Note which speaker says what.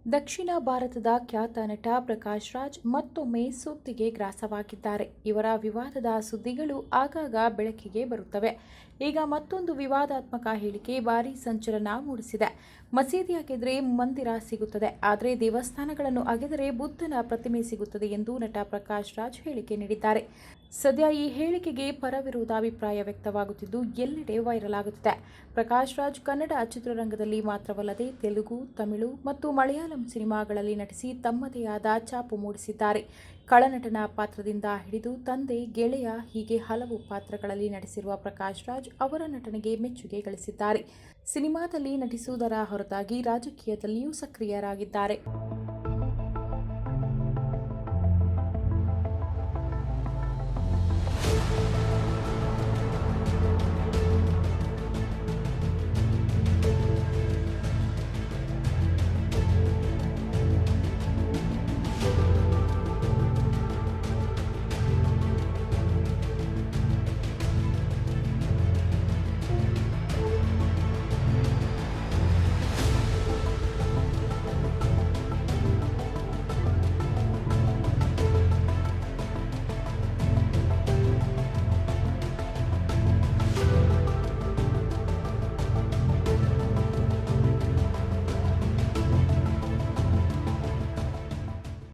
Speaker 1: ದಕ್ಷಿಣ ಭಾರತದ ಖ್ಯಾತ ನಟ ಪ್ರಕಾಶ್ ರಾಜ್ ಮತ್ತೊಮ್ಮೆ ಸುದ್ದಿಗೆ ಗ್ರಾಸವಾಗಿದ್ದಾರೆ. ಇವರ ವಿವಾದದ ಸುದ್ದಿಗಳು ಆಗಾಗ ಬೆಳಕಿಗೆ ಬರುತ್ತವೆ. ಈಗ ಮತ್ತೊಂದು ವಿವಾದಾತ್ಮಕ ಹೇಳಿಕೆ ಭಾರೀ ಸಂಚಲನ ಮೂಡಿಸಿದೆ. ಮಸೀದಿ ಅಗೆದರೆ ಮಂದಿರ ಸಿಗುತ್ತದೆ, ಆದರೆ ದೇವಸ್ಥಾನಗಳನ್ನು ಅಗೆದರೆ ಬುದ್ಧನ ಪ್ರತಿಮೆ ಸಿಗುತ್ತದೆ ಎಂದು ನಟ ಪ್ರಕಾಶ್ ರಾಜ್ ಹೇಳಿಕೆ ನೀಡಿದ್ದಾರೆ. ಸದ್ಯ ಈ ಹೇಳಿಕೆಗೆ ಪರವಿರೋಧ ಅಭಿಪ್ರಾಯ ವ್ಯಕ್ತವಾಗುತ್ತಿದ್ದು ಎಲ್ಲೆಡೆ ವೈರಲ್ ಆಗುತ್ತಿದೆ. ಪ್ರಕಾಶ್ ರಾಜ್ ಕನ್ನಡ ಚಿತ್ರರಂಗದಲ್ಲಿ ಮಾತ್ರವಲ್ಲದೆ ತೆಲುಗು, ತಮಿಳು ಮತ್ತು ಮಲಯಾಳಂ ಸಿನಿಮಾಗಳಲ್ಲಿ ನಟಿಸಿ ತಮ್ಮದೇ ಆದ ಛಾಪು ಮೂಡಿಸಿದ್ದಾರೆ. ಖಳನಟನ ಪಾತ್ರದಿಂದ ಹಿಡಿದು ತಂದೆ, ಗೆಳೆಯ ಹೀಗೆ ಹಲವು ಪಾತ್ರಗಳಲ್ಲಿ ನಟಿಸಿರುವ ಪ್ರಕಾಶ್ ರಾಜ್ ಅವರ ನಟನೆಗೆ ಮೆಚ್ಚುಗೆ ಗಳಿಸಿದ್ದಾರೆ. ಸಿನಿಮಾದಲ್ಲಿ ನಟಿಸುವುದರ ಹೊರತಾಗಿ ರಾಜಕೀಯದಲ್ಲಿಯೂ ಸಕ್ರಿಯರಾಗಿದ್ದಾರೆ.